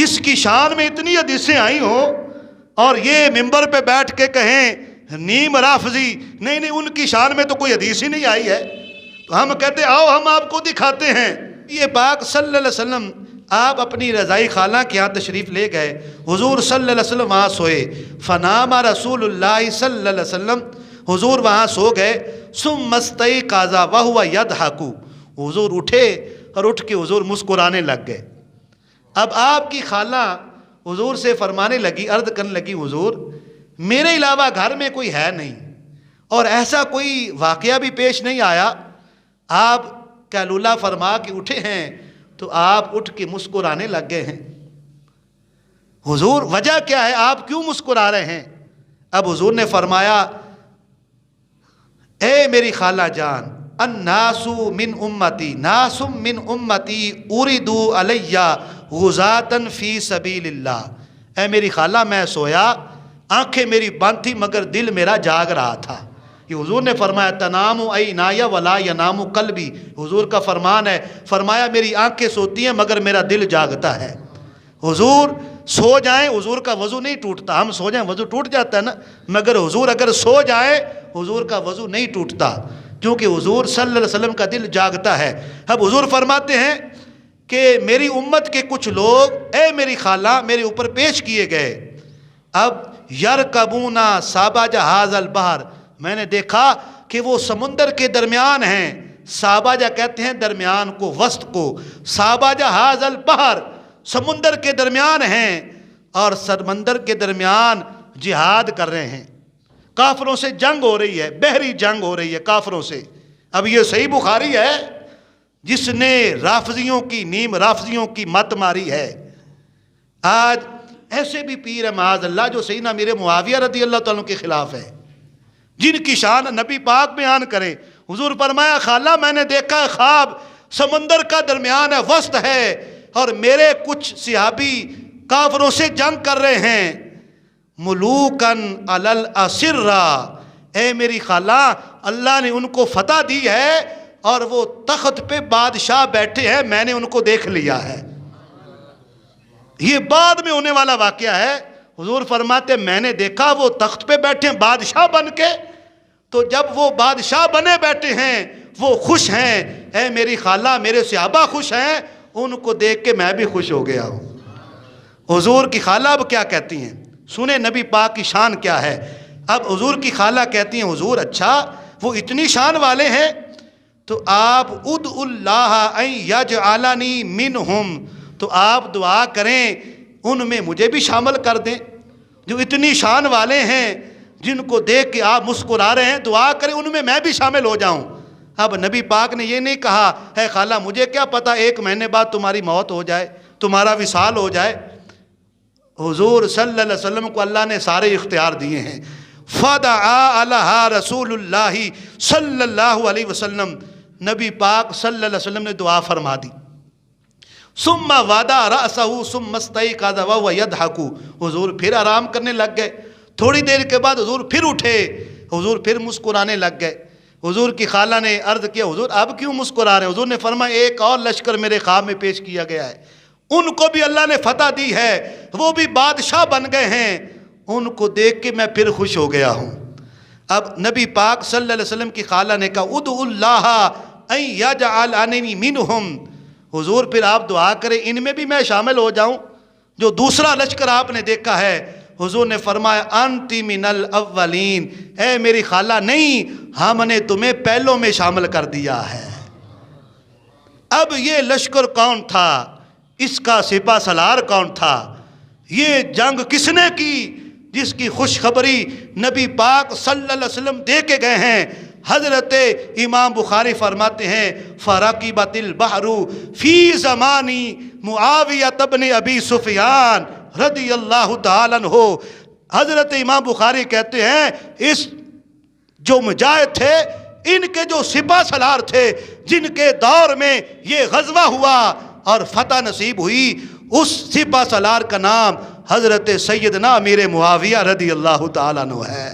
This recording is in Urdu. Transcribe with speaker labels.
Speaker 1: جس کی شان میں اتنی حدیثیں آئی ہوں اور یہ منبر پہ بیٹھ کے کہیں نیم رافضی، نہیں ان کی شان میں تو کوئی حدیث ہی نہیں آئی ہے، تو ہم کہتے آؤ ہم آپ کو دکھاتے ہیں۔ یہ پاک صلی اللہ علیہ وسلم آپ اپنی رضائی خالہ کے یہاں تشریف لے گئے، حضور صلی اللہ علیہ وسلم وہاں سوئے، فنام رسول اللہ صلی اللہ علیہ وسلم، حضور وہاں سو گئے، ثم استيقظ وهو يضحك، حضور اٹھے اور اٹھ کے حضور مسکرانے لگ گئے۔ اب آپ کی خالہ حضور سے فرمانے لگی، عرض کرنے لگی حضور میرے علاوہ گھر میں کوئی ہے نہیں اور ایسا کوئی واقعہ بھی پیش نہیں آیا، آپ قیلولہ فرما کے اٹھے ہیں تو آپ اٹھ کے مسکرانے لگ گئے ہیں، حضور وجہ کیا ہے، آپ کیوں مسکرا رہے ہیں؟ اب حضور نے فرمایا اے میری خالہ جان، الناس من امتی، ناس من امتی اردو علیہ غزاتن فی سبیل اللہ، اے میری خالہ میں سویا، آنکھیں میری بند تھی مگر دل میرا جاگ رہا تھا۔ یہ حضور نے فرمایا تنام عینایا ولا ینام قلبی، حضور کا فرمان ہے، فرمایا میری آنکھیں سوتی ہیں مگر میرا دل جاگتا ہے۔ حضور سو جائیں حضور کا وضو نہیں ٹوٹتا، ہم سو جائیں وضو ٹوٹ جاتا ہے نا، مگر حضور اگر سو جائیں حضور کا وضو نہیں ٹوٹتا، کیونکہ حضور صلی اللہ علیہ وسلم کا دل جاگتا ہے۔ اب حضور فرماتے ہیں کہ میری امت کے کچھ لوگ اے میری خالہ میرے اوپر پیش کیے گئے، اب یرکبونا ساباج ھذا البحر، میں نے دیکھا کہ وہ سمندر کے درمیان ہیں، ساباجہ کہتے ہیں درمیان کو، وسط کو، ساباج ھذا البحر سمندر کے درمیان ہیں، اور سمندر کے درمیان جہاد کر رہے ہیں، کافروں سے جنگ ہو رہی ہے، بحری جنگ ہو رہی ہے کافروں سے۔ اب یہ صحیح بخاری ہے جس نے رافضیوں کی، نیم رافضیوں کی مت ماری ہے۔ آج ایسے بھی پیر ہیں معاذ اللہ جو سیدنا امیر معاویہ رضی اللہ تعالیٰ کے خلاف ہے، جن کی شان نبی پاک بیان کریں۔ حضور فرمایا خالہ میں نے دیکھا خواب، سمندر کا درمیان ہے، وسط ہے، اور میرے کچھ صحابی کافروں سے جنگ کر رہے ہیں، ملوکن علی الاسرہ، اے میری خالہ اللہ نے ان کو فتح دی ہے اور وہ تخت پہ بادشاہ بیٹھے ہیں، میں نے ان کو دیکھ لیا ہے۔ یہ بعد میں ہونے والا واقعہ ہے۔ حضور فرماتے میں نے دیکھا وہ تخت پہ بیٹھے ہیں بادشاہ بن کے، تو جب وہ بادشاہ بنے بیٹھے ہیں وہ خوش ہیں، اے میری خالہ میرے صحابہ خوش ہیں، ان کو دیکھ کے میں بھی خوش ہو گیا ہوں۔ حضور کی خالہ اب کیا کہتی ہیں، سنیں نبی پاک کی شان کیا ہے۔ اب حضور کی خالہ کہتی ہیں حضور اچھا وہ اتنی شان والے ہیں تو آپ ادعوا اللہ ان یجعلنی منہم، تو آپ دعا کریں ان میں مجھے بھی شامل کر دیں، جو اتنی شان والے ہیں جن کو دیکھ کے آپ مسکرا رہے ہیں، دعا کریں ان میں بھی شامل ہو جاؤں۔ اب نبی پاک نے یہ نہیں کہا ہے خالہ مجھے کیا پتا 1 مہینے بعد تمہاری موت ہو جائے، تمہارا وصال ہو جائے۔ حضور صلی اللہ علیہ وسلم کو اللہ نے سارے اختیار دیے ہیں۔ فدعا لها رسول اللہ صلی اللہ علیہ وسلم، نبی پاک صلی اللہ علیہ وسلم نے دعا فرما دی۔ ثم وضع رأسه ثم استيقظ وهو يضحك، حضور پھر آرام کرنے لگ گئے، تھوڑی دیر کے بعد حضور پھر اٹھے، حضور پھر مسکرانے لگ گئے۔ حضور کی خالہ نے عرض کیا حضور اب کیوں مسکرا رہے ہیں؟ حضور نے فرمایا ایک اور لشکر میرے خواب میں پیش کیا گیا ہے، ان کو بھی اللہ نے فتح دی ہے، وہ بھی بادشاہ بن گئے ہیں، ان کو دیکھ کے میں پھر خوش ہو گیا ہوں۔ اب نبی پاک صلی اللہ علیہ وسلم کی خالہ نے کہا ادعوا اللہ ان یجعلنی منہم، حضور پھر آپ دعا کریں ان میں بھی میں شامل ہو جاؤں، جو دوسرا لشکر آپ نے دیکھا ہے۔ حضور نے فرمایا انتی من الاولین، اے میری خالہ نہیں ہم نے تمہیں پہلوں میں شامل کر دیا ہے۔ اب یہ لشکر کون تھا، اس کا سپہ سالار کون تھا، یہ جنگ کس نے کی، جس کی خوشخبری نبی پاک صلی اللہ علیہ وسلم دے کے گئے ہیں۔ حضرت امام بخاری فرماتے ہیں فرقبت البحر فی زمانی معاویہ بن ابی سفیان رضی اللہ تعالیٰ عنہ، حضرت امام بخاری کہتے ہیں اس جو مجاہد تھے، ان کے جو سپہ سالار تھے جن کے دور میں یہ غزوہ ہوا اور فتح نصیب ہوئی، اس سپہ سالار کا نام حضرت سیدنا امیر معاویہ رضی اللہ تعالیٰ عنہ ہے۔